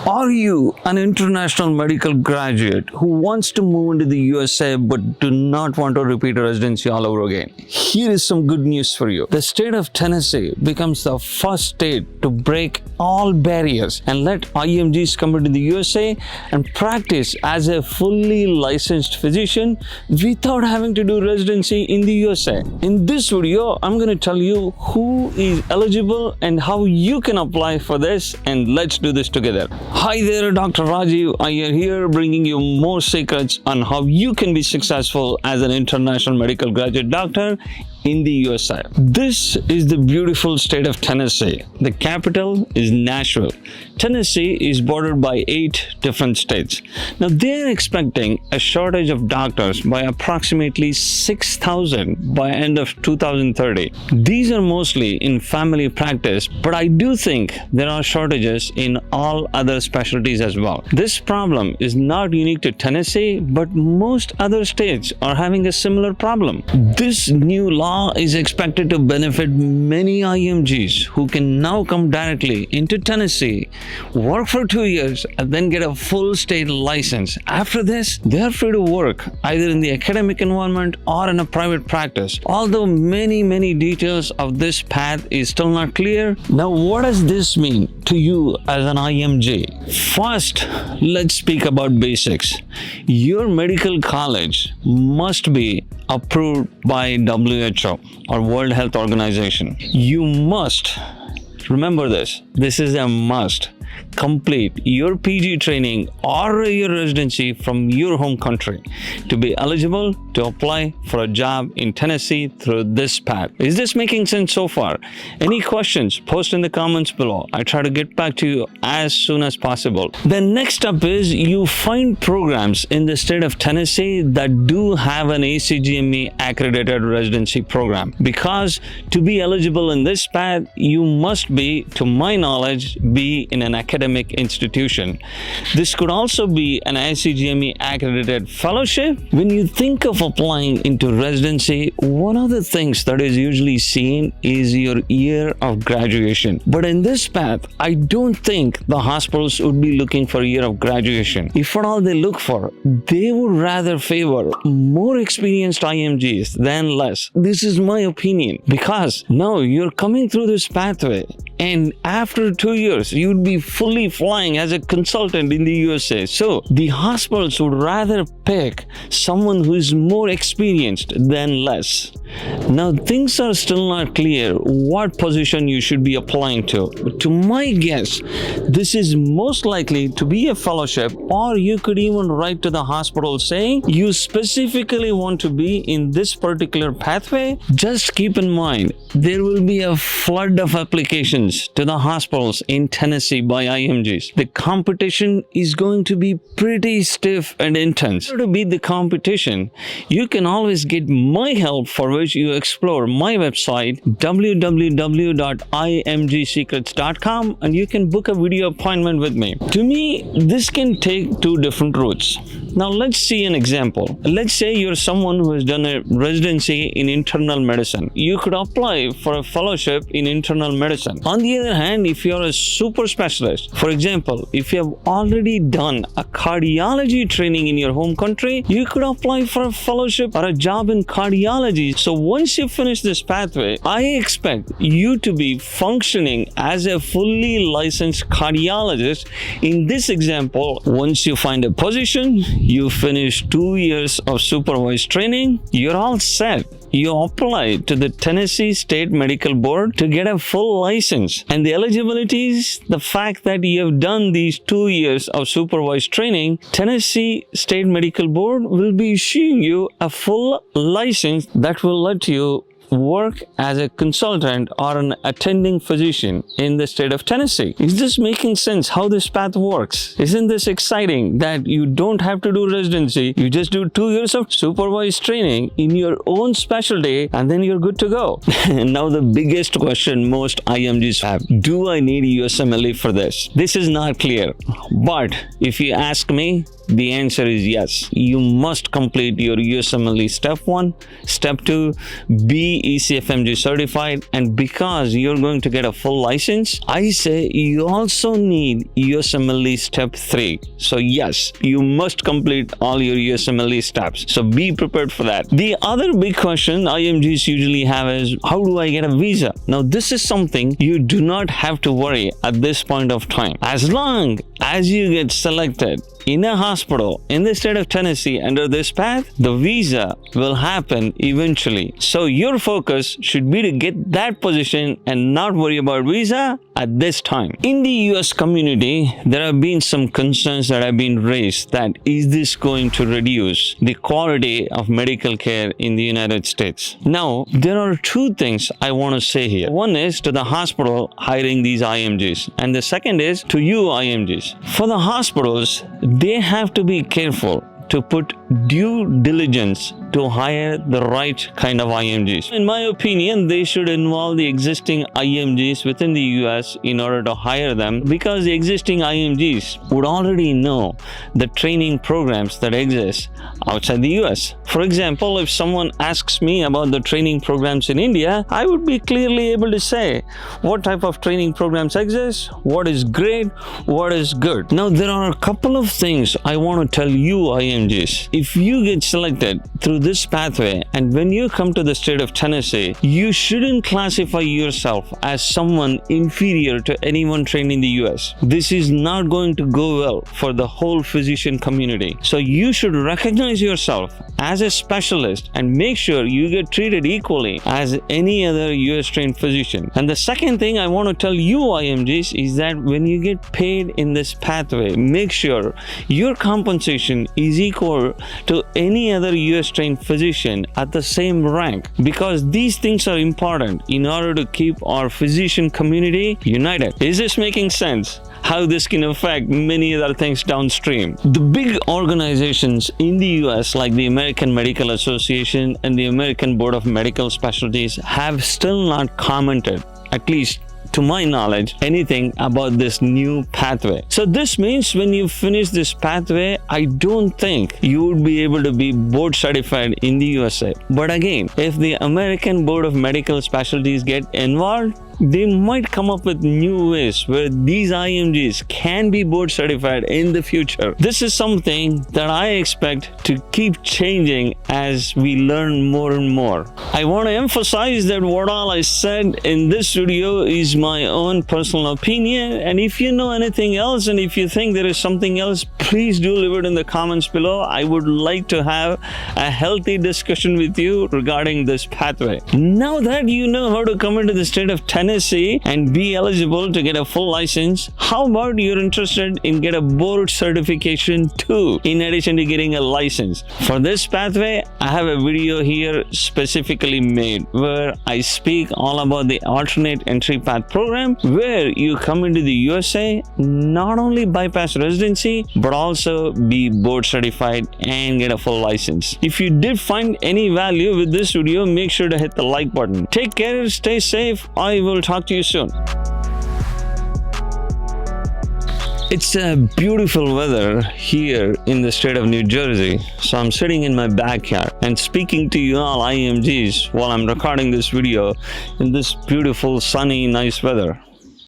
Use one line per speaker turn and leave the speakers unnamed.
Are you an international medical graduate who wants to move into the USA but do not want to repeat a residency all over again? Here is some good news for you. The state of Tennessee becomes the first state to break all barriers and let IMGs come into the USA and practice as a fully licensed physician without having to do residency in the USA. In this video, I'm going to tell you who is eligible and how you can apply for this, and let's do this together. Hi there, Dr. Rajeev Iyer here, bringing you more secrets on how you can be successful as an international medical graduate doctor in the USA. This is the beautiful state of Tennessee. The capital is Nashville. Tennessee is bordered by 8 different states. Now they're expecting a shortage of doctors by approximately 6,000 by end of 2030. These are mostly in family practice, but I do think there are shortages in all other specialties as well. This problem is not unique to Tennessee, but most other states are having a similar problem. This new law is expected to benefit many IMGs who can now come directly into Tennessee, work for 2 years, and then get a full state license. After this, they are free to work either in the academic environment or in a private practice. Although many details of this path is still not clear. Now, what does this mean to you as an IMG? First, let's speak about basics. Your medical college must be approved by WHO or World Health Organization. You must, remember this is a must, complete your PG training or your residency from your home country to be eligible to apply for a job in Tennessee through this path. Is this making sense so far? Any questions? Post in the comments below. I try to get back to you as soon as possible. The next step is you find programs in the state of Tennessee that do have an ACGME accredited residency program, because to be eligible in this path, you must be, to my knowledge, be in an academic institution. This could also be an ICGME accredited fellowship. When you think of applying into residency, one of the things that is usually seen is your year of graduation. But in this path, I don't think the hospitals would be looking for a year of graduation. If at all they look for, they would rather favor more experienced IMGs than less. This is my opinion, because now you're coming through this pathway and after 2 years, you'd be fully flying as a consultant in the USA. So the hospitals would rather pick someone who is more experienced than less. Now things are still not clear what position you should be applying to. To my guess, this is most likely to be a fellowship, or you could even write to the hospital saying you specifically want to be in this particular pathway. Just keep in mind, there will be a flood of applications to the hospitals in Tennessee by IMGs. The competition is going to be pretty stiff and intense. To beat the competition, you can always get my help, for which you explore my website www.imgsecrets.com, and you can book a video appointment with me. To me, this can take 2 different routes. Now let's see an example. Let's say you're someone who has done a residency in internal medicine. You could apply for a fellowship in internal medicine. On the other hand, if you're a super specialist, for example, if you have already done a cardiology training in your home country, you could apply for a fellowship or a job in cardiology. So once you finish this pathway, I expect you to be functioning as a fully licensed cardiologist. In this example, once you find a position, you finish 2 years of supervised training, you're all set. You apply to the Tennessee State Medical Board to get a full license. And the eligibility is the fact that you have done these 2 years of supervised training. Tennessee State Medical Board will be issuing you a full license that will let you work as a consultant or an attending physician in the state of Tennessee. Is this making sense how this path works? Isn't this exciting that you don't have to do residency? You just do 2 years of supervised training in your own specialty and then you're good to go. Now the biggest question most IMGs have, do I need USMLE for this? This is not clear, but if you ask me, the answer is yes. You must complete your USMLE step 1. Step 2, be be ECFMG certified, and because you're going to get a full license, I say you also need USMLE Step 3. So yes, you must complete all your USMLE steps. So be prepared for that. The other big question IMGs usually have is, how do I get a visa? Now, this is something you do not have to worry at this point of time. As long as you get selected in a hospital in the state of Tennessee under this path, the visa will happen eventually. So your focus should be to get that position and not worry about visa at this time. In the US community, there have been some concerns that have been raised that is this going to reduce the quality of medical care in the United States? Now, there are two things I want to say here. One is to the hospital hiring these IMGs, and the second is to you IMGs. For the hospitals, they have to be careful to put due diligence to hire the right kind of IMGs. In my opinion, they should involve the existing IMGs within the US in order to hire them, because the existing IMGs would already know the training programs that exist outside the US. For example, if someone asks me about the training programs in India, I would be clearly able to say what type of training programs exist, what is great, what is good. Now, there are a couple of things I want to tell you IMGs. If you get selected through this pathway, and when you come to the state of Tennessee, you shouldn't classify yourself as someone inferior to anyone trained in the US. This is not going to go well for the whole physician community. So you should recognize yourself as a specialist and make sure you get treated equally as any other US trained physician. And the second thing I want to tell you IMGs is that when you get paid in this pathway, make sure your compensation is equal to any other US trained physician at the same rank, because these things are important in order to keep our physician community united. Is this making sense? How this can affect many other things downstream. The big organizations in the US like the American Medical Association and the American Board of Medical Specialties have still not commented, at least to my knowledge, anything about this new pathway. So this means when you finish this pathway, I don't think you would be able to be board certified in the USA. But again, if the American Board of Medical Specialties get involved, they might come up with new ways where these IMGs can be board certified in the future. This is something that I expect to keep changing as we learn more and more. I want to emphasize that what all I said in this video is my own personal opinion, and if you know anything else and if you think there is something else, please do leave it in the comments below. I would like to have a healthy discussion with you regarding this pathway. Now that you know how to come into the state of Tennessee and be eligible to get a full license, how about you're interested in get a board certification too, in addition to getting a license? For this pathway, I have a video here specifically made where I speak all about the alternate entry path program, where you come into the USA, not only bypass residency, but also be board certified and get a full license. If you did find any value with this video, make sure to hit the like button. Take care, stay safe. I will talk to you soon. It's a beautiful weather here in the state of New Jersey, so I'm sitting in my backyard and speaking to you all IMGs while I'm recording this video in this beautiful, sunny, nice weather.